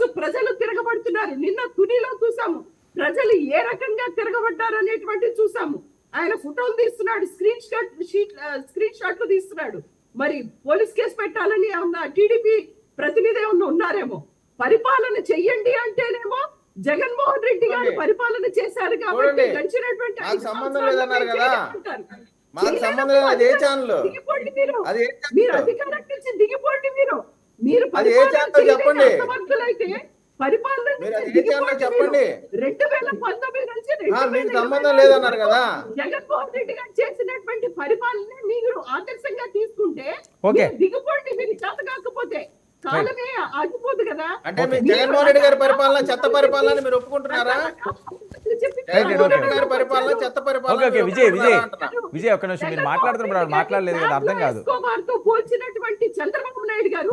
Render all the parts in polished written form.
రోజు ప్రజలు తిరగబడుతున్నారు. నిన్న తునిలో చూసాము ప్రజలు ఏ రకంగా తిరగబడ్డారు అనేటువంటిది చూసాము. ఆయన ఫోటోలు తీస్తున్నాడు, స్క్రీన్ షాట్లు తీస్తున్నాడు. మరి పోలీస్ కేసు పెట్టాలని ఏమన్నా టీడీపీ ప్రతినిధి ఏమన్నా ఉన్నారేమో. పరిపాలన చెయ్యండి అంటేనేమో జగన్మోహన్ రెడ్డి గారు పరిపాలన చేశారు కాబట్టి గడిచినటువంటి సంబంధం లేదన్నారు కదా, మాకు సంబంధం లేదు. అది ఏ ఛానల్? మీరు అధికారం నుంచి దిగిపోండి. మీరు అది ఏ ఛానల్ చెప్పండి? అయితే పరిపాలన చెప్పండి. 2019 నుంచి మీకు సంబంధం లేదన్నారు కదా. జగన్మోహన్ రెడ్డి గారు చేసినటువంటి పరిపాలన మీరు ఆదర్శంగా తీసుకుంటే దిగిపోండి. మీరు చేత కాకపోతే కాలమే ఆగిపోదు కదా. అంటే మీరు జగన్మోహన్ రెడ్డి గారి పరిపాలన చెత్త పరిపాలన మీరు ఒప్పుకుంటున్నారా? విజయ్ ఒక్క నిమిషం, మీరు మాట్లాడుతున్నారు, మాట్లాడలేదు కదా, అర్థం కాదు. పోల్చినటువంటి చంద్రబాబు నాయుడు గారు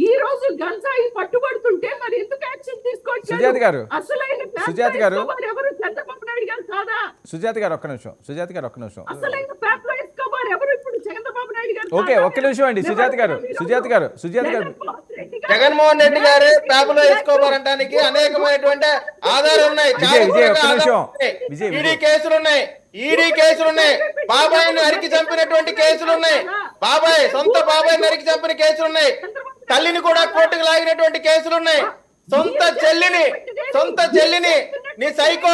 ఈ రోజు గంజాయి పట్టుబడుతుంటే మరి ఎందుకు యాక్షన్ తీసుకోవచ్చు? సుజాత గారు, అసలైన సుజాత గారు, ఎవరు చంద్రబాబు నాయుడు గారు కాదా? సుజాత గారు ఒక్క నిమిషం, సుజాత గారు ఒక్క నిమిషం. అసలైన ప్యాప్లో ఎస్కోబార్ ఎవరు ఇప్పుడు? చంద్రబాబు నాయుడు గారు. ఓకే ఒక్క నిమిషం అండి. సుజాత గారు, సుజాత గారు, సుజాత గారు, జగన్మోహన్ రెడ్డి గారు ప్యాపులో వేసుకోవాలంటానికి అనేకమైనటువంటి ఆధారాలు ఉన్నాయి. ఈడీ కేసులున్నాయి, ఈడీ కేసులున్నాయి. బాబాయ్ నరికి చంపినటువంటి కేసులున్నాయి. బాబాయ్ సొంత బాబాయ్ నరికి చంపిన కేసులున్నాయి. తల్లిని కూడా కోర్టుకు లాగినటువంటి కేసులున్నాయి. సొంత చెల్లిని నీ సైకో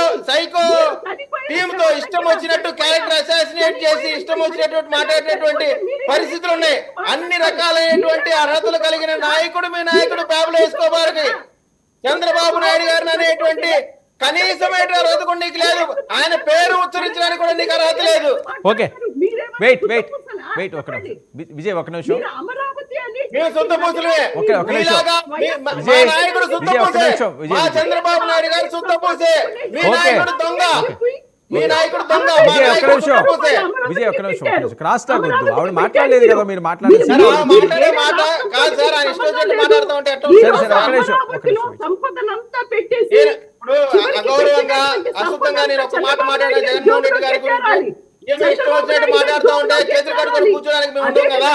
టీమ్ తో ఇష్టం వచ్చినట్టు క్యారెక్టర్ అసాసినేట్ చేసి ఇష్టం వచ్చినటువంటి మాట్లాడేటువంటి పరిస్థితులు ఉన్నాయి. అన్ని రకాలైనటువంటి అర్హతలు కలిగిన నాయకుడు మీ నాయకుడు ప్యాబులో వేసుకోబారని చంద్రబాబు నాయుడు గారిని అనేటువంటి కనీసమైన అర్హత కూడా నీకు లేదు. ఆయన పేరు ఉచ్చరించడానికి కూడా నీకు అర్హత లేదు. ఓకే వెయిట్ ఒక నిమిషం విజయ్, ఒక నిమిషం. చంద్రబాబు నాయుడు గారు సుత్తపూసే, మీ నాయకుడు దొంగ, మీ నాయకుడు దొంగ. విజయ్ ఒక్క నిమిషం, క్రాస్ టాక్ వద్దు. ఆవిడ మాట్లాడలేదు కదా, మీరు మాట్లాడలేదు. మాట్లాడే మాట కాదు సార్, ఆయన ఇష్టం వచ్చినట్టు మాట్లాడుతూ ఉంటే ఇప్పుడు అగౌరవంగా అశుద్ధంగా నేను ఒక మాట మాట్లాడాను జగన్మోహన్ రెడ్డి గారి గురించి. ఇష్టం వచ్చినట్టు మాట్లాడుతూ ఉంటే చేతులు కట్టుకొని కూర్చోడానికి మేము ఉంటాం కదా.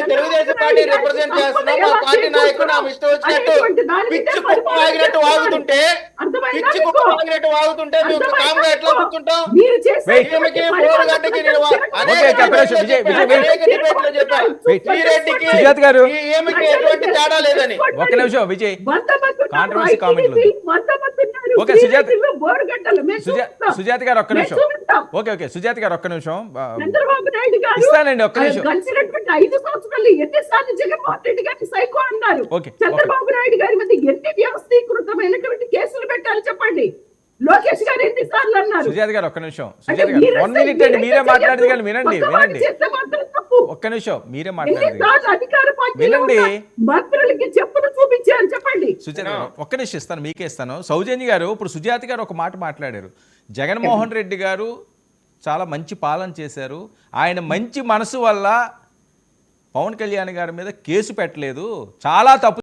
తెలుగుదేశం పార్టీ రిప్రజెంట్ చేస్తున్నాం. మా పార్టీ నాయకుడు ఆమె ఇష్టం వచ్చినట్టు పిచ్చి కుక్క వాగినట్టు వాగుతుంటే మేము కామ్గా ఎట్లా కూర్చుంటాం? ఈమెకి బోరు గడ్డకి డిబేట్లో చెప్పాను శ్రీరెడ్డికి ఈమెకి ఎటువంటి తేడా లేదని. ఒక్క నిమిషం విజయ్, కాంట్రవర్సీ కామెంట్లు. ఓకే సుజాత గారు ఒక్క నిమిషం. ఓకే సుజాత గారు ఒక్క నిమిషం ఇస్తానండి, ఒక్క నిమిషం. 5 సంవత్సరాలు ఎన్నిసార్లు జగన్మోహన్ రెడ్డి గారిని సైకో అన్నారు? చంద్రబాబు నాయుడు గారి మీద ఎన్ని వ్యవస్థీకృతమైనటువంటి కేసులు పెట్టాలి చెప్పండి? లోకేష్ గారు ఎన్నిసార్లు అన్నారు? సుజాత గారు ఒక్క నిమిషం, సుజాత గారు 1 మినిట్ అండి, మీరే మాట్లాడదు కానీ వినండి. ఒక్క నిమిషం మీరే మాట్లాడదు, వినండి. మంత్రులకి చెప్పులు చూపించారు చెప్పండి. సుజాత గారు ఒక్క నిమిషం ఇస్తాను, మీకే ఇస్తాను. సౌజన్య గారు, ఇప్పుడు సుజాత గారు ఒక మాట మాట్లాడారు. జగన్మోహన్ రెడ్డి గారు చాలా మంచి పాలన చేశారు, ఆయన మంచి మనసు వల్ల పవన్ కళ్యాణ్ గారి మీద కేసు పెట్టలేదు, చాలా తప్పు